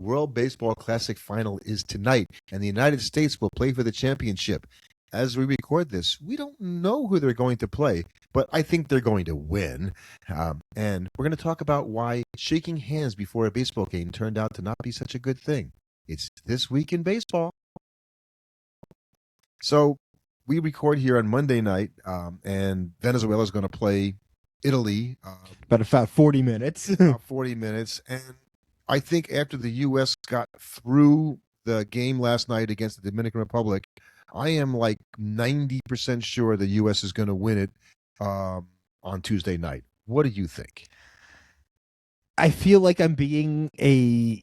World Baseball Classic final is tonight, and the United States will play for the championship. As we record this, we don't know who they're going to play, but I think they're going to win. And we're going to talk about why shaking hands before a baseball game turned out to not be such a good thing. It's This Week in Baseball. So we record here on Monday night, and Venezuela is going to play Italy. About 40 minutes. About 40 minutes. And I think after the U.S. got through the game last night against the Dominican Republic, I am like 90% sure the U.S. is going to win it on Tuesday night. What do you think? I feel like I'm being a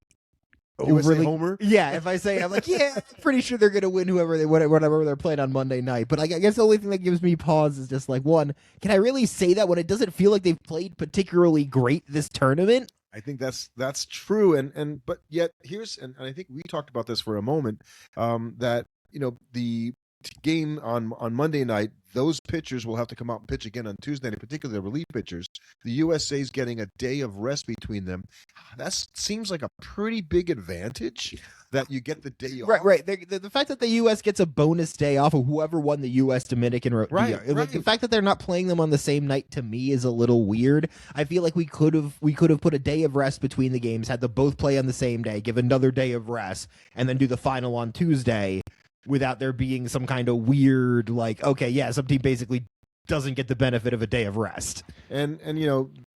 overly homer. Yeah, if I say I'm like, yeah, I'm pretty sure they're going to win whatever they're playing on Monday night. But I guess the only thing that gives me pause is just like, one, can I really say that when it doesn't feel like they've played particularly great this tournament? I think that's true, but yet and I think we talked about this for a moment, that the game on Monday night, those pitchers will have to come out and pitch again on Tuesday, in particular the relief pitchers. The USA is getting a day of rest between them. That seems like a pretty big advantage that you get the day off. Right. The fact that the U.S. gets a bonus day off of whoever won the U.S. Dominican, right. The fact that they're not playing them on the same night to me is a little weird. I feel like we could have put a day of rest between the games, had them both play on the same day, give another day of rest, and then do the final on Tuesday, without there being some kind of weird, like, okay, yeah, some team basically doesn't get the benefit of a day of rest. And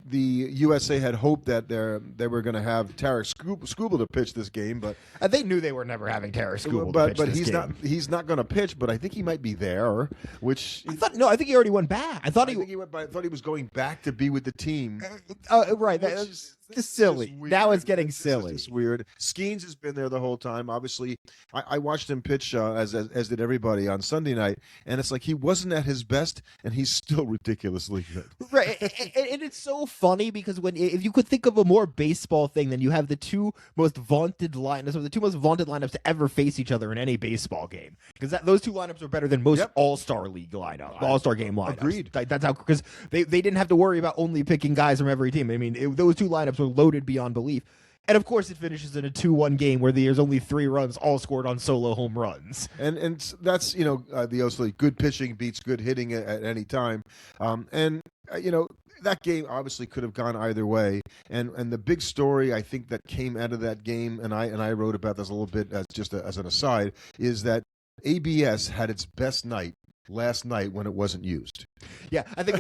the USA had hoped that they were going to have Tarek Skubal to pitch this game, but they knew they were never having Tarek Skubal to pitch but this game. He's not going to pitch, but I think he might be there. Which I think he already went back. I thought he was going back to be with the team. Right. That's silly. Now it's getting silly. It's weird. Skeens has been there the whole time. Obviously, I watched him pitch as did everybody on Sunday night, and it's like he wasn't at his best, and he's still ridiculously good. Right, and it's so funny because if you could think of a more baseball thing, then you have the two most vaunted lineups to ever face each other in any baseball game, because those two lineups are better than most All-Star League lineups, All-Star game lineups. Agreed. That's how, because they didn't have to worry about only picking guys from every team. I mean, those two lineups were loaded beyond belief. And of course, it finishes in a 2-1 game where there's only 3 runs, all scored on solo home runs. And that's the obviously good pitching beats good hitting at any time. That game obviously could have gone either way. And the big story I think that came out of that game, and I wrote about this a little bit as an aside, is that ABS had its best night last night when it wasn't used. Yeah, I think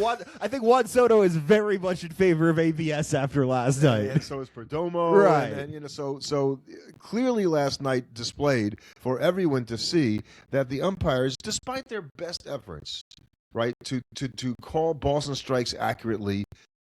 Juan Soto is very much in favor of ABS after last night, and so is Perdomo. Right, and so clearly last night displayed for everyone to see that the umpires, despite their best efforts, right, to call balls and strikes accurately,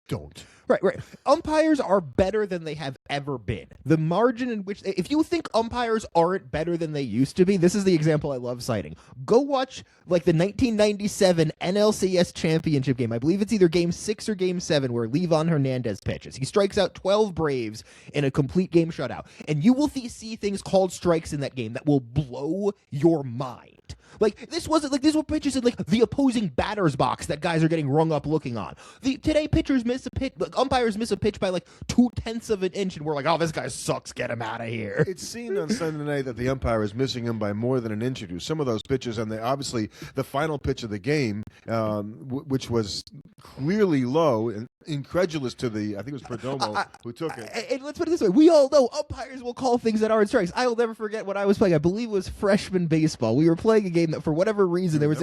don't. Right. Umpires are better than they have ever been. The margin in which, if you think umpires aren't better than they used to be, this is the example I love citing. Go watch like the 1997 NLCS championship game. I believe it's either game 6 or game 7 where Livan Hernandez pitches. He strikes out 12 Braves in a complete game shutout. And you will see things called strikes in that game that will blow your mind. Like, these were pitches in like the opposing batter's box that guys are getting rung up looking on. Today pitchers miss a pitch, umpires miss a pitch by like 0.2 of an inch, and we're like, oh, this guy sucks, get him out of here. It seemed on Sunday night that the umpire was missing him by more than an inch or two. Some of those pitches, and obviously the final pitch of the game, which was clearly low and incredulous to I think it was Perdomo who took it. And let's put it this way: we all know umpires will call things that aren't strikes. I will never forget when I was playing. I believe it was freshman baseball. We were playing a game that, for whatever reason, there was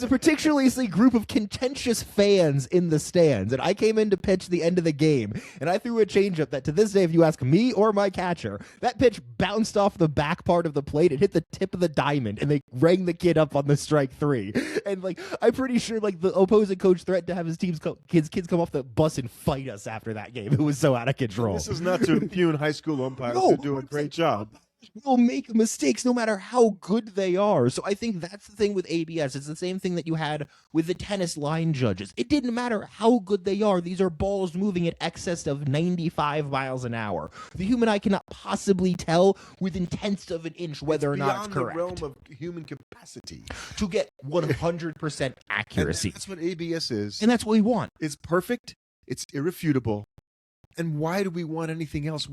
a particularly group of contentious fans in the stands, and I came in to pitch the end of the game, and I threw a changeup that, to this day, if you ask me or my catcher, that pitch bounced off the back part of the plate. It hit the tip of the diamond, and they rang the kid up on the strike 3. And like, I'm pretty sure like the opposing coach threatened to have his kids come off the bus and fight us after that game. It was so out of control. This is not to impugn high school umpires who do a great job. Will make mistakes no matter how good they are. So I think that's the thing with ABS. It's the same thing that you had with the tennis line judges. It didn't matter how good they are. These are balls moving in excess of 95 miles an hour. The human eye cannot possibly tell within tenths of an inch whether or not it's correct. Beyond the realm of human capacity to get 100% accuracy. And that's what ABS is. And that's what we want. It's perfect. It's irrefutable. And why do we want anything else?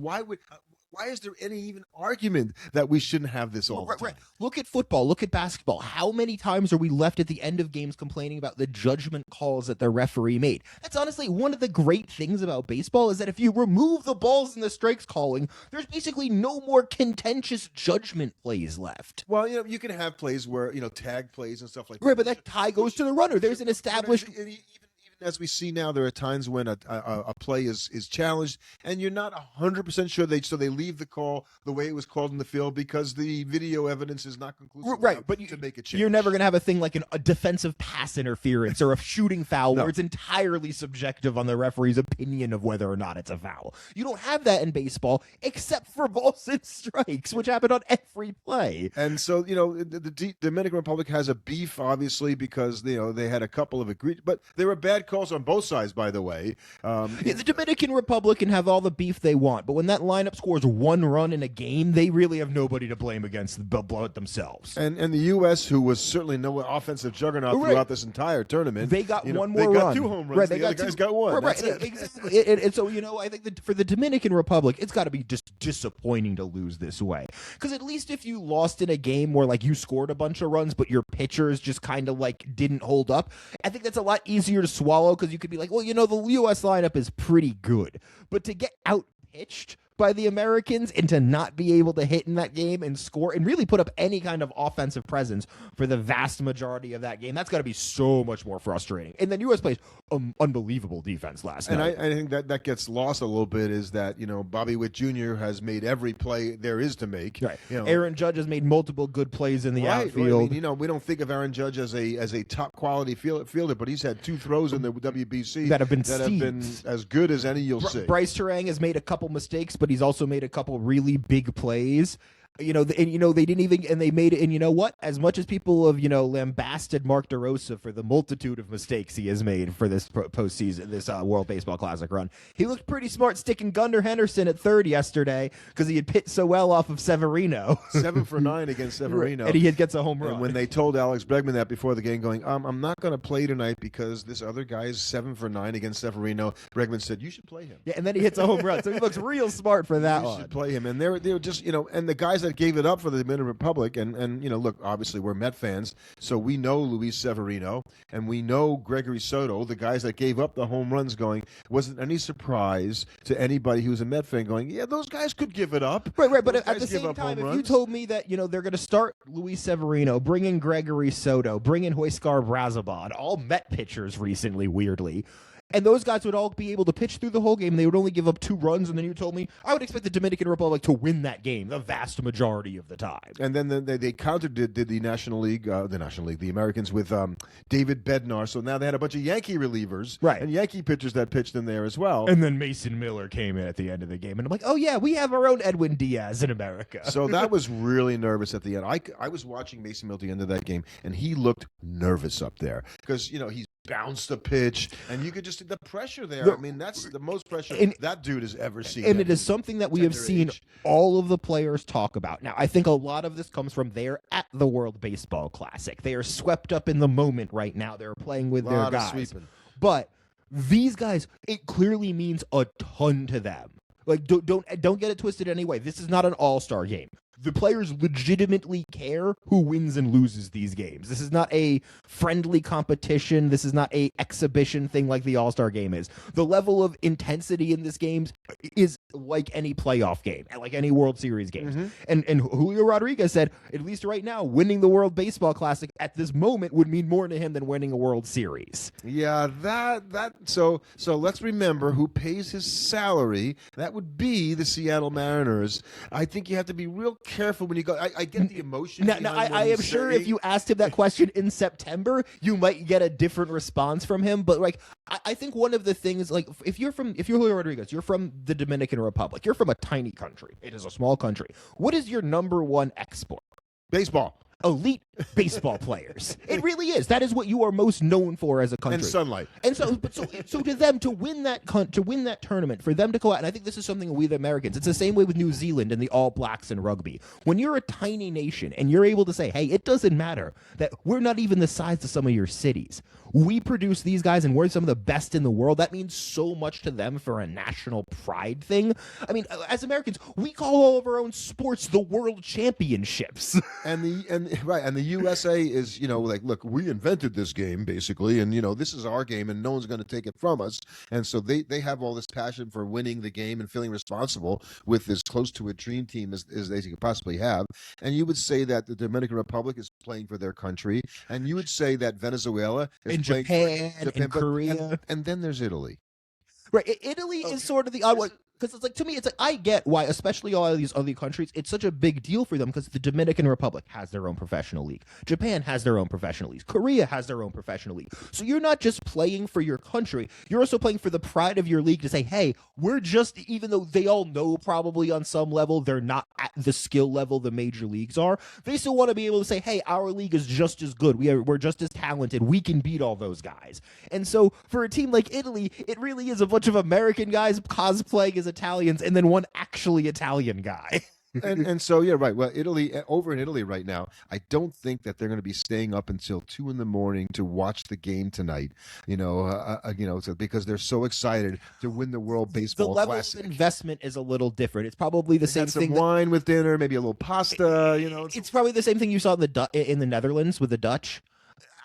Why is there any even argument that we shouldn't have this all the time? Right. Look at football. Look at basketball. How many times are we left at the end of games complaining about the judgment calls that the referee made? That's honestly one of the great things about baseball is that if you remove the balls and the strikes calling, there's basically no more contentious judgment plays left. Well, you can have plays where, tag plays and stuff like that. Right, but that tie goes to the runner. There's an established... Even as we see now, there are times when a play is challenged, and you're not 100% sure so they leave the call the way it was called in the field because the video evidence is not conclusive. Right, but to make a change. You're never going to have a thing like a defensive pass interference or a shooting foul where it's entirely subjective on the referee's opinion of whether or not it's a foul. You don't have that in baseball except for balls and strikes, which happen on every play. And so, the Dominican Republic has a beef, obviously, because they had a couple of agreed, but there were bad calls on both sides, by the way. The Dominican Republic can have all the beef they want, but when that lineup scores one run in a game, they really have nobody to blame against themselves. And the U.S., who was certainly no offensive juggernaut throughout this entire tournament, they got one more run. They got 2 home runs. Right, the other guys got 1. Right, exactly. And so, I think that for the Dominican Republic, it's got to be just disappointing to lose this way. Because at least if you lost in a game where, you scored a bunch of runs, but your pitchers just kind of, didn't hold up, I think that's a lot easier to swallow because you could be like, well, the U.S. lineup is pretty good. But to get out-pitched by the Americans and to not be able to hit in that game and score and really put up any kind of offensive presence for the vast majority of that game, that's got to be so much more frustrating. And then U.S. plays unbelievable defense last night. And I think that gets lost a little bit is that, Bobby Witt Jr. has made every play there is to make. Right. Aaron Judge has made multiple good plays in the outfield. Right. I mean, we don't think of Aaron Judge as a top quality fielder, but he's had 2 throws in the WBC that have been as good as any you'll see. Bryce Terang has made a couple mistakes, but he's also made a couple really big plays. They didn't even, and they made it, and you know what? As much as people have, lambasted Mark DeRosa for the multitude of mistakes he has made for this postseason, this World Baseball Classic run, he looked pretty smart sticking Gunnar Henderson at third yesterday because he had pitched so well off of Severino. 7 for 9 against Severino. And he gets a home run. And when they told Alex Bregman that before the game, going, I'm not going to play tonight because this other guy is 7 for 9 against Severino, Bregman said, you should play him. Yeah, and then he hits a home run. So he looks real smart for that one. You should play him. And they were just, and the guys that gave it up for the Dominican Republic, and look, obviously we're Met fans, so we know Luis Severino, and we know Gregory Soto, the guys that gave up the home runs going, wasn't any surprise to anybody who's a Met fan going, yeah, those guys could give it up. Right, but at the same time, if you told me that, they're going to start Luis Severino, bring in Gregory Soto, bring in Huascar Brazoban, all Met pitchers recently, weirdly, and those guys would all be able to pitch through the whole game. They would only give up 2 runs, and then you told me I would expect the Dominican Republic to win that game the vast majority of the time. And then they countered did the National League, the Americans with David Bednar. So now they had a bunch of Yankee relievers, right, and Yankee pitchers that pitched in there as well. And then Mason Miller came in at the end of the game, and I'm like, oh yeah, we have our own Edwin Diaz in America. So that was really nervous at the end. I was watching Mason Miller at the end of that game, and he looked nervous up there because he's bounced the pitch, and you could just see the pressure there. I mean, that's the most pressure that dude has ever seen. And it is something that we have seen all of the players talk about. Now, I think a lot of this comes from they're at the World Baseball Classic. They are swept up in the moment right now. They're playing with their guys. But these guys, it clearly means a ton to them. Don't get it twisted anyway. This is not an all-star game. The players legitimately care who wins and loses these games. This is not a friendly competition. This is not a exhibition thing like the All-Star game is. The level of intensity in this game is like any playoff game, like any World Series games. Mm-hmm. And Julio Rodriguez said, at least right now, winning the World Baseball Classic at this moment would mean more to him than winning a World Series. Yeah, so let's remember who pays his salary. That would be the Seattle Mariners. I think you have to be real careful when you go. I get the emotion. Now I am sure if you asked him that question in September, you might get a different response from him. But I think one of the things, if you're Julio Rodriguez, you're from the Dominican Republic, you're from a tiny country. It is a small country. What is your number one export? Baseball. elite baseball players. It really is. That is what you are most known for as a country. And sunlight. And so to them to win that tournament, for them to go out, and I think this is something we the Americans. It's the same way with New Zealand and the All Blacks in rugby. When you're a tiny nation and you're able to say, "Hey, it doesn't matter that we're not even the size of some of your cities. We produce these guys and we're some of the best in the world." That means so much to them for a national pride thing. I mean, as Americans, we call all of our own sports the World Championships. And the USA is, like, look, we invented this game basically, and this is our game, and no one's going to take it from us. And so they have all this passion for winning the game and feeling responsible with as close to a dream team as they could possibly have. And you would say that the Dominican Republic is playing for their country, and you would say that Venezuela is in playing Japan, for Japan, in Korea, and then there's Italy. Right, Italy is sort of the odd one. Because it's like, to me, it's like, I get why, especially all of these other countries, it's such a big deal for them, because the Dominican Republic has their own professional league. Japan has their own professional league. Korea has their own professional league. So you're not just playing for your country, you're also playing for the pride of your league to say, hey, we're just, even though they all know probably on some level they're not at the skill level the major leagues are, they still want to be able to say, hey, our league is just as good. We're just as talented. We can beat all those guys. And so for a team like Italy, it really is a bunch of American guys cosplaying as Italians and then one actually Italian guy. and so, yeah, right. Well, over in Italy right now, I don't think that they're going to be staying up until 2 a.m. to watch the game tonight. Because they're so excited to win the World Baseball Classic. The level of investment is a little different. It's probably the same thing. Some wine with dinner, maybe a little pasta. It's probably the same thing you saw in the Netherlands with the Dutch.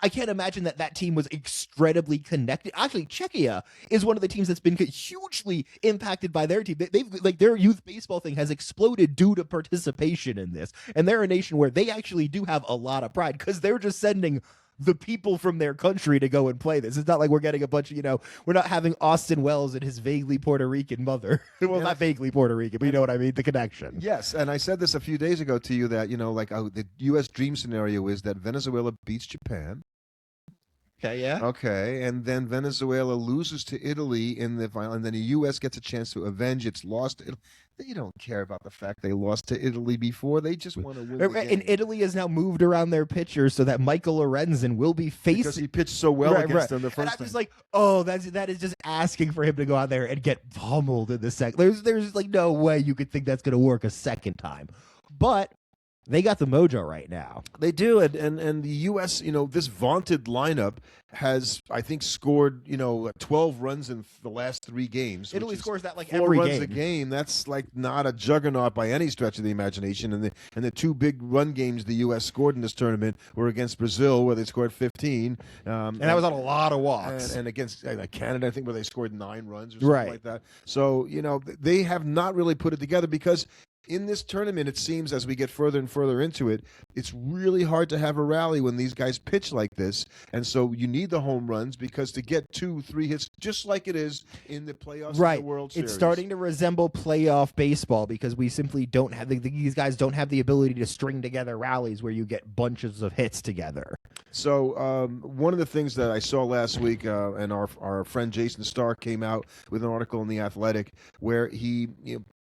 I can't imagine that team was incredibly connected. Actually, Czechia is one of the teams that's been hugely impacted by their team. They've like, their youth baseball thing has exploded due to participation in this. And they're a nation where they actually do have a lot of pride, because they're just sending the people from their country to go and play this. It's not like we're getting a bunch of, we're not having Austin Wells and his vaguely Puerto Rican mother. Well, not vaguely Puerto Rican, but you know what I mean? The connection. Yes, and I said this a few days ago to you that, the U.S. dream scenario is that Venezuela beats Japan. Okay, yeah. Okay, and then Venezuela loses to Italy in the final, and then the U.S. gets a chance to avenge its loss to Italy. They don't care about the fact they lost to Italy before. They just want to win the game. And Italy has now moved around their pitchers so that Michael Lorenzen will be facing... Because he pitched so well against them the first time. And I'm just like, oh, that is just asking for him to go out there and get pummeled in the second. There's like no way you could think that's going to work a second time. But... they got the mojo right now. They do, and the U.S., this vaunted lineup has, I think, scored, 12 runs in the last 3 games. Italy scores that like 4 every runs game. a game. That's like not a juggernaut by any stretch of the imagination. And the 2 big run games the U.S. scored in this tournament were against Brazil, where they scored 15. And that was on a lot of walks. And against Canada, I think, where they scored 9 runs or something like that. So, they have not really put it together, because in this tournament, it seems, as we get further and further into it, it's really hard to have a rally when these guys pitch like this. And so you need the home runs, because to get 2-3 hits, just like it is in the playoffs of the World Series. It's starting to resemble playoff baseball, because we simply don't have these guys don't have the ability to string together rallies where you get bunches of hits together. So one of the things that I saw last week, and our friend Jason Starr came out with an article in The Athletic where he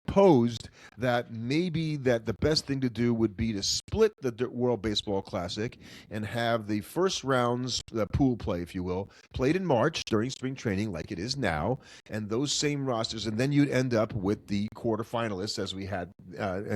posed that maybe that the best thing to do would be to split the World Baseball Classic and have the first rounds, the pool play, if you will, played in March during spring training like it is now, and those same rosters, and then you'd end up with the quarterfinalists as we had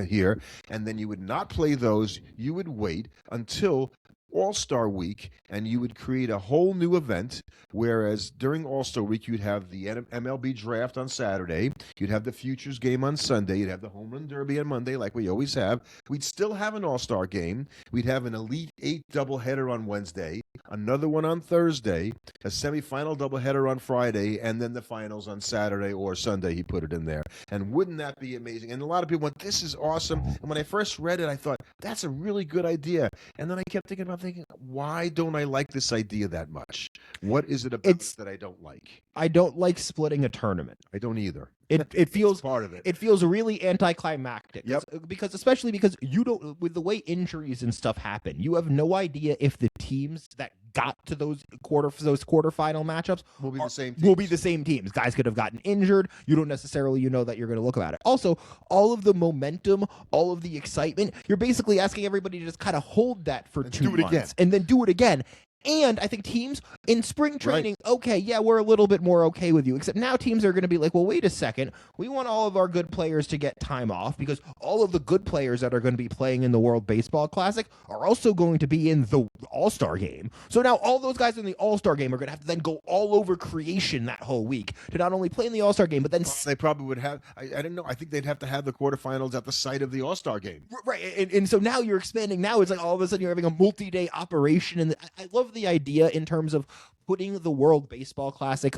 here, and then you would not play those. You would wait until All-Star Week, and you would create a whole new event, whereas during All-Star Week, you'd have the MLB draft on Saturday, you'd have the Futures game on Sunday, you'd have the Home Run Derby on Monday, like we always have. We'd still have an All-Star game. We'd have an Elite 8 doubleheader on Wednesday, another one on Thursday, a semifinal doubleheader on Friday, and then the finals on Saturday or Sunday. He put it in there. And wouldn't that be amazing? And a lot of people went, this is awesome. And when I first read it, I thought, that's a really good idea. And then I kept thinking, why don't I like this idea that much? What is it about it that I don't like? I don't like splitting a tournament. I don't either. It feels part of it. It feels really anticlimactic. Yep. Especially because you don't, with the way injuries and stuff happen, you have no idea if the teams that got to those quarterfinal matchups Will be the same teams. will be the same teams. Guys could have gotten injured. You don't necessarily know that you're going to look about it. Also, all of the momentum, all of the excitement, you're basically asking everybody to just kind of hold that for 2 months again. and then do it again. And I think teams in spring training, okay, yeah, we're a little bit more okay with you. Except now teams are going to be like, well, wait a second. We want all of our good players to get time off because all of the good players that are going to be playing in the World Baseball Classic are also going to be in the All-Star game. So now all those guys in the All-Star game are going to have to then go all over creation that whole week to not only play in the All-Star game, but then... They probably would have... I don't know. I think they'd have to have the quarterfinals at the site of the All-Star game. Right. And so now you're expanding. Now it's like all of a sudden you're having a multi-day operation. And I love the idea in terms of putting the World Baseball Classic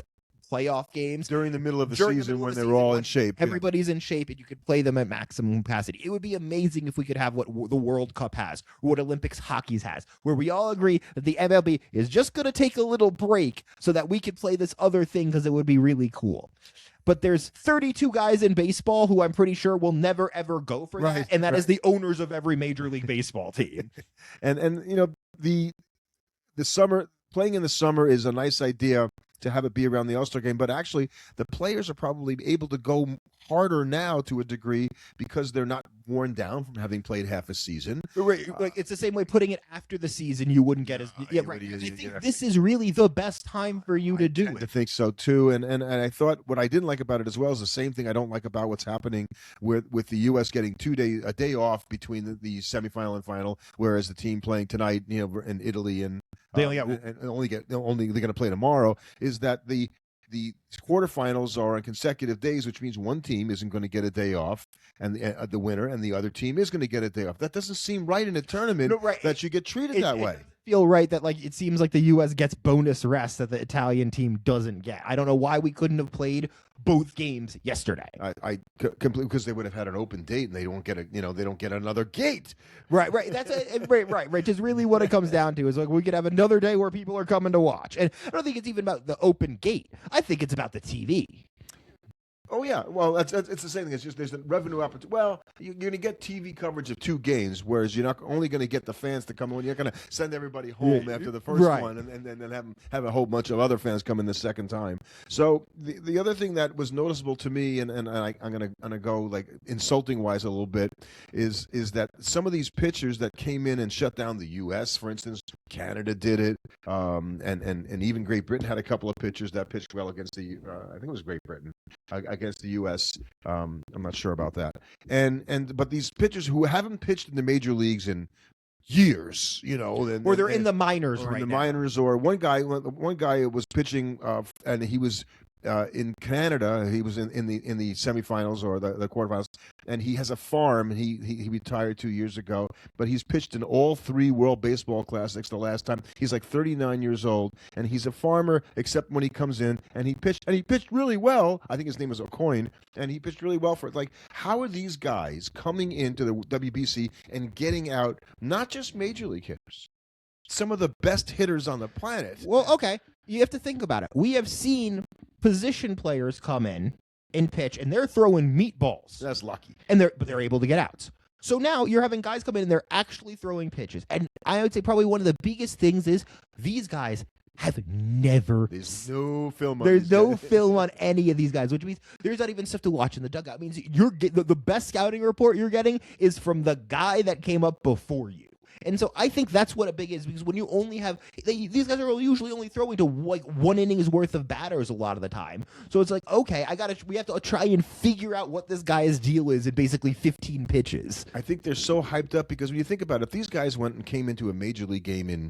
playoff games during the middle of the season when they're all in shape. Everybody's in shape and you could play them at maximum capacity. It would be amazing if we could have what the World Cup has, or what Olympics hockey has, where we all agree that the MLB is just going to take a little break so that we could play this other thing because it would be really cool. But there's 32 guys in baseball who I'm pretty sure will never, ever go for that. And that is the owners of every Major League Baseball team. and you know, the summer, playing in the summer is a nice idea to have it be around the All-Star game, but actually the players are probably able to go harder now to a degree because they're not worn down from having played half a season. Right, like it's the same way putting it after the season you wouldn't get as I think this is really the best time for you to do it. I think so too, and I thought what I didn't like about it as well is the same thing I don't like about what's happening with the U.S. getting a day off between the semifinal and final, whereas the team playing tonight, you know, in Italy and they only they're going to play tomorrow, is that the quarterfinals are on consecutive days, which means one team isn't going to get a day off, and the winner, and the other team is going to get a day off. That doesn't seem right in a tournament that you get treated that way. Feel right that like it seems like the U.S. gets bonus rest that the Italian team doesn't get. I don't know why we couldn't have played both games yesterday. I completely, because they would have had an open date and they don't get they don't get another gate. Right. That's right. Just really what it comes down to is like we could have another day where people are coming to watch, and I don't think it's even about the open gate. I think it's about the TV. Oh yeah, well it's the same thing. It's just there's a revenue opportunity. Well, you're going to get TV coverage of 2 games, whereas you're not only going to get the fans to come in. You're going to send everybody home after the first one, and then have a whole bunch of other fans come in the second time. So the other thing that was noticeable to me, and I'm gonna go like insulting wise a little bit, is that some of these pitchers that came in and shut down the U.S., for instance, Canada did it, and even Great Britain had a couple of pitchers that pitched well against the I think it was Great Britain. Against the U.S., I'm not sure about that. But these pitchers who haven't pitched in the major leagues in years, you know, or they're in the minors or right in the now. Minors, or one guy was pitching, and he was in Canada. He was in the semifinals or the quarterfinals, and he has a farm. He retired 2 years ago, but he's pitched in all 3 World Baseball Classics the last time. He's like 39 years old, and he's a farmer except when he comes in, and he pitched really well. I think his name was O'Coin, and he pitched really well for it. Like, how are these guys coming into the WBC and getting out not just major league hitters, some of the best hitters on the planet? Well, okay, you have to think about it. We have seen position players come in and pitch, and they're throwing meatballs. That's lucky, and they're able to get outs. So now you're having guys come in and they're actually throwing pitches. And I would say probably one of the biggest things is these guys have never. There's no film. There's no film on any of these guys, which means there's not even stuff to watch in the dugout. It means the best scouting report you're getting is from the guy that came up before you. And so I think that's what a big is, because when you only have these guys are usually only throwing to like 1 inning's worth of batters a lot of the time. So it's like, okay, we have to try and figure out what this guy's deal is in basically 15 pitches. I think they're so hyped up because when you think about it, if these guys went and came into a major league game in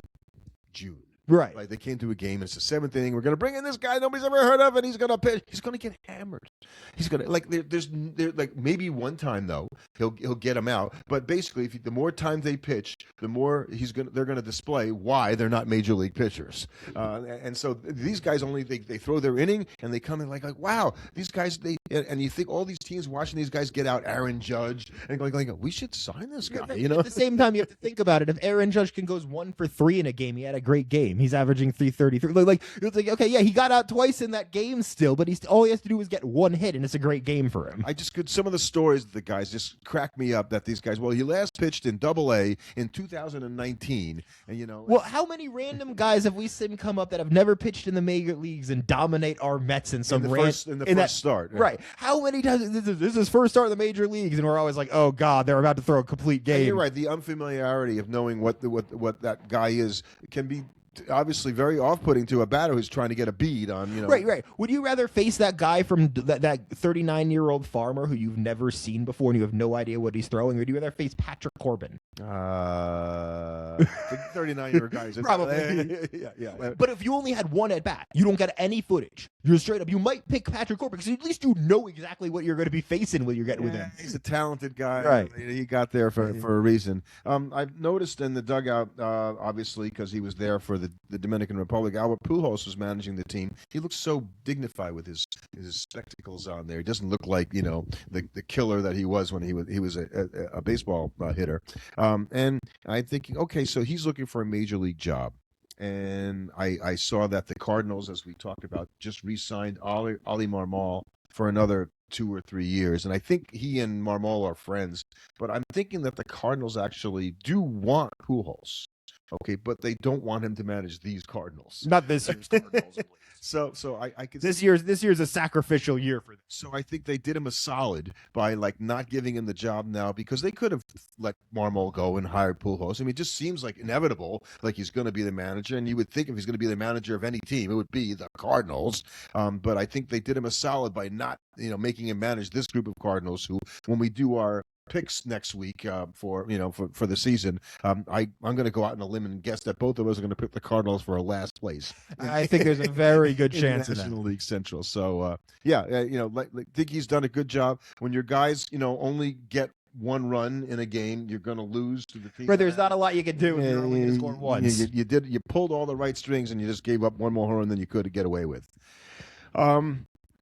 June. Right. Like they came to a game, and it's the 7th inning. We're going to bring in this guy nobody's ever heard of, and he's going to pitch. He's going to get hammered. He's going to like there's like maybe one time though he'll get him out. But basically, the more times they pitch, the more they're going to display why they're not major league pitchers. And so these guys they throw their inning and they come in like wow, these guys they and you think all these teams watching these guys get out Aaron Judge and going, we should sign this guy. At the same time, you have to think about it. If Aaron Judge goes 1 for 3 in a game, he had a great game. He's averaging 333. It's like, okay, yeah, he got out twice in that game still, but all he has to do is get 1 hit, and it's a great game for him. Some of the stories of the guys just crack me up that these guys. Well, he last pitched in Double-A in 2019, and Well, how many random guys have we seen come up that have never pitched in the major leagues and dominate our Mets in some first start? Right. How many times this is his first start in the major leagues, and we're always like, oh God, they're about to throw a complete game. And you're right. The unfamiliarity of knowing what that guy is can be obviously very off-putting to a batter who's trying to get a bead on. Right. Would you rather face that guy from that 39-year-old farmer who you've never seen before and you have no idea what he's throwing, or would you rather face Patrick Corbin? 39-year-old guys. Probably. Yeah. But if you only had 1 at bat, you don't get any footage. You're straight up. You might pick Patrick Corbin because at least you know exactly what you're going to be facing when you're getting with him. He's a talented guy. Right. He got there for a reason. I've noticed in the dugout, obviously, because he was there for the Dominican Republic, Albert Pujols was managing the team. He looks so dignified with his spectacles on there. He doesn't look like the killer that he was when he was a baseball hitter. And I'm thinking, okay, so he's looking for a major league job. And I saw that the Cardinals, as we talked about, just re-signed Oli Marmol for another 2 or 3 years. And I think he and Marmol are friends. But I'm thinking that the Cardinals actually do want Pujols. Okay, but they don't want him to manage these Cardinals. Not this year's Cardinals. So I could this year's a sacrificial year for them. So I think they did him a solid by not giving him the job now, because they could have let Marmol go and hired Pujols. I mean, it just seems like inevitable, like he's going to be the manager, and you would think if he's going to be the manager of any team, it would be the Cardinals. But I think they did him a solid by not making him manage this group of Cardinals, who, when we do our picks next week for the season, I'm going to go out on a limb and guess that both of us are going to pick the Cardinals for a last place. I think there's a very good chance in National League Central. So think he's done a good job. When your guys only get 1 run in a game, you're going to lose to the team. But there's not a lot you can do if you're only going to score once. You pulled all the right strings, and you just gave up 1 more home run than you could get away with.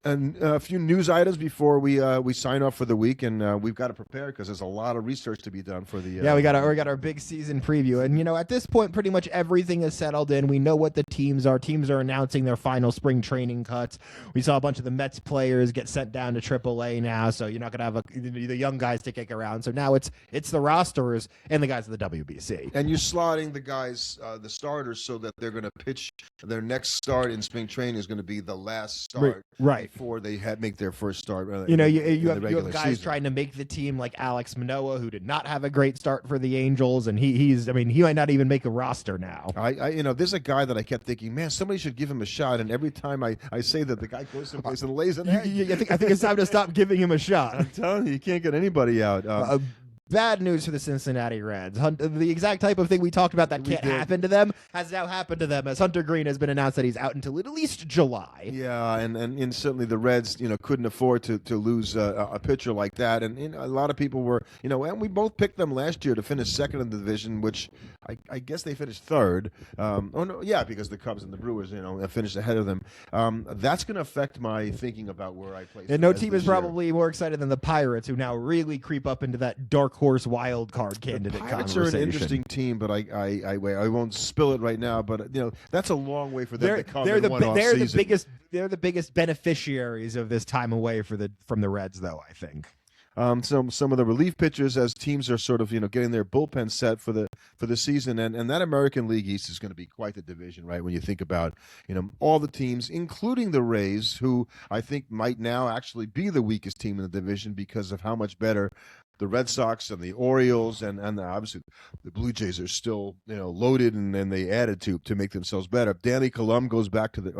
And a few news items before we sign off for the week, and we've got to prepare because there's a lot of research to be done for the. We got our big season preview, and at this point, pretty much everything is settled in. We know what the teams are. Teams are announcing their final spring training cuts. We saw a bunch of the Mets players get sent down to AAA now, so you're not gonna have the young guys to kick around. So now it's the rosters and the guys of the WBC. And you're slotting the guys, the starters, so that they're gonna pitch their next start in spring training is going to be the last start, right? Before they make their first start. You have guys season. Trying to make the team, like Alex Manoah, who did not have a great start for the Angels, and he might not even make a roster now. There's a guy that I kept thinking, man, somebody should give him a shot, and every time I say that, the guy goes someplace and lays an egg. I think it's time to stop giving him a shot. I'm telling you can't get anybody out. Bad news for the Cincinnati Reds. The exact type of thing we talked about that can't happen to them has now happened to them, as Hunter Green has been announced that he's out until at least July. Yeah, and certainly the Reds, couldn't afford to lose a pitcher like that. And a lot of people were, and we both picked them last year to finish second in the division, which I guess they finished third. Because the Cubs and the Brewers, finished ahead of them. That's going to affect my thinking about where I place. And no team is probably more excited than the Pirates, who now really creep up into that dark horse wild card candidate Pirates conversation. Are an interesting team, but I won't spill it right now. But that's a long way for them to come. They're the biggest beneficiaries of this time away from the Reds, though, I think. Some of the relief pitchers, as teams are sort of getting their bullpen set for the season, and that American League East is going to be quite the division, right? When you think about all the teams, including the Rays, who I think might now actually be the weakest team in the division because of how much better the Red Sox and the Orioles and obviously the Blue Jays are still loaded, and they added to make themselves better. Danny Colum goes back to the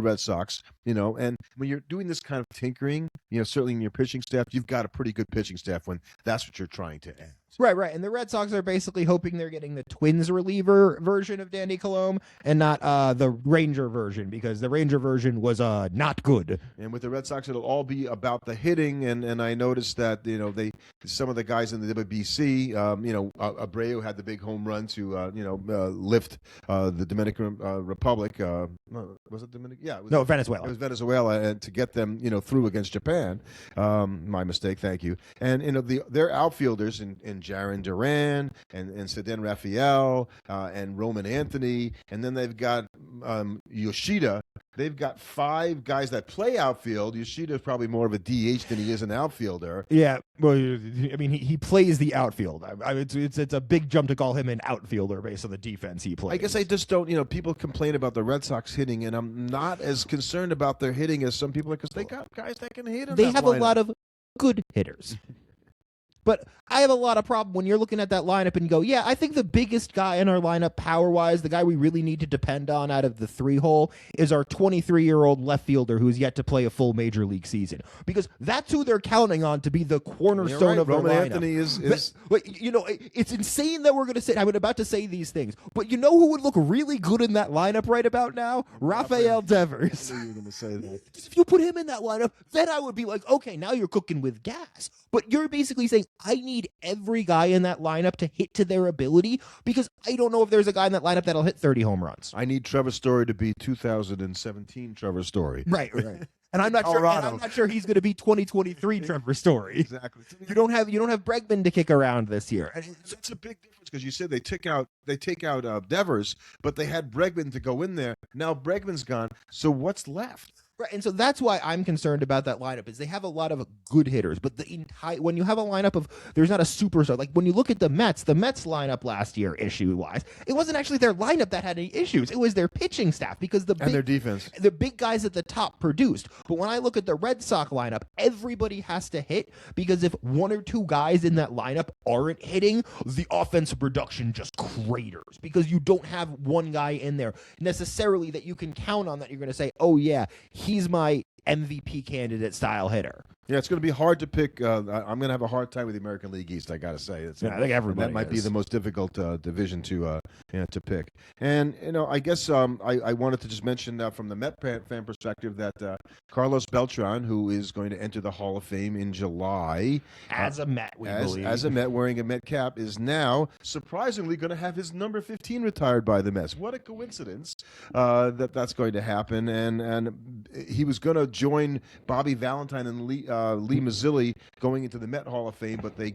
Red Sox, and when you're doing this kind of tinkering, certainly in your pitching staff, you've got a pretty good pitching staff when that's what you're trying to add. Right. And the Red Sox are basically hoping they're getting the Twins reliever version of Danny Colom and not the Ranger version, because the Ranger version was not good. And with the Red Sox, it'll all be about the hitting. And I noticed that some of the guys in the WBC, Abreu had the big home run to lift the Dominican Republic. Was it Dominican? Yeah, Venezuela. It was Venezuela, and to get them through against Japan. My mistake. Thank you. And their outfielders in Jaron Duran and Cedén Rafael and Roman Anthony, and then they've got Yoshida. They've got 5 guys that play outfield. Yoshida is probably more of a DH than he is an outfielder. Yeah, well, I mean, he plays the outfield. It's a big jump to call him an outfielder based on the defense he plays. I guess I just don't. People complain about the Red Sox hitting, and I'm not as concerned about their hitting as some people are, because they got guys that can hit. They have a lot of good hitters. But I have a lot of problem when you're looking at that lineup and you go, yeah, I think the biggest guy in our lineup power-wise, the guy we really need to depend on out of the 3-hole, is our 23-year-old left fielder who's yet to play a full major league season. Because that's who they're counting on to be the cornerstone of their Roman lineup. Anthony is... It's insane that we're going to say, I'm about to say these things, but you know who would look really good in that lineup right about now? Rafael Devers. I knew you were going to say that. If you put him in that lineup, then I would be like, okay, now you're cooking with gas. But you're basically saying, I need every guy in that lineup to hit to their ability, because I don't know if there's a guy in that lineup that'll hit 30 home runs. I need Trevor Story to be 2017 Trevor Story. Right. And I'm not sure he's going to be 2023 Trevor Story. Exactly. You don't have Bregman to kick around this year. And that's a big difference, because you said they take out Devers, but they had Bregman to go in there. Now Bregman's gone, so what's left? Right, and so that's why I'm concerned about that lineup, is they have a lot of good hitters, but when you have a lineup of, there's not a superstar. Like when you look at the Mets lineup last year, issue-wise, it wasn't actually their lineup that had any issues. It was their pitching staff, because their defense. The big guys at the top produced. But when I look at the Red Sox lineup, everybody has to hit, because if 1 or 2 guys in that lineup aren't hitting, the offensive production just craters, because you don't have one guy in there necessarily that you can count on that you're going to say, oh yeah, he's my MVP candidate style hitter. Yeah, it's going to be hard to pick. I'm going to have a hard time with the American League East, I got to say. I think everybody that might be the most difficult division to pick. And, I guess I wanted to just mention from the Met fan perspective that Carlos Beltran, who is going to enter the Hall of Fame in July. As a Met, we believe. As a Met, wearing a Met cap, is now surprisingly going to have his number 15 retired by the Mets. What a coincidence that's going to happen. And he was going to join Bobby Valentine and Lee Mazzilli going into the Met Hall of Fame, but they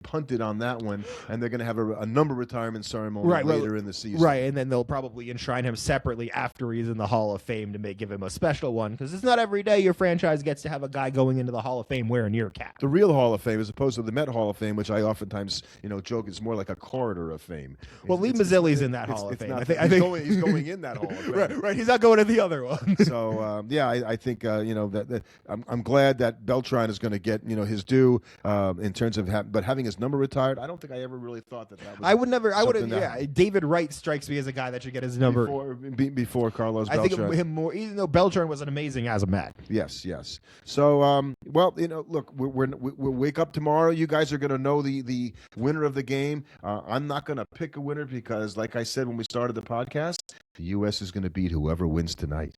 punted on that one, and they're going to have a number retirement ceremony later in the season. Right, and then they'll probably enshrine him separately after he's in the Hall of Fame to give him a special one, because it's not every day your franchise gets to have a guy going into the Hall of Fame wearing your cap. The real Hall of Fame, as opposed to the Met Hall of Fame, which I oftentimes joke is more like a corridor of fame. Well, Lee Mazzilli's in that Hall of Fame. He's going in that Hall of Fame. Right. He's not going in the other one. So I think that I'm glad that Beltran is going to get his due in terms of but having his number retired. I don't think I ever really thought that was. I would have. Yeah, David Wright strikes me as a guy that should get his number before Carlos Beltran. I think him more, even though Beltran was an amazing as a Met. Yes. So look, we'll wake up tomorrow. You guys are going to know the winner of the game. I'm not going to pick a winner because, like I said when we started the podcast, the U.S. is going to beat whoever wins tonight.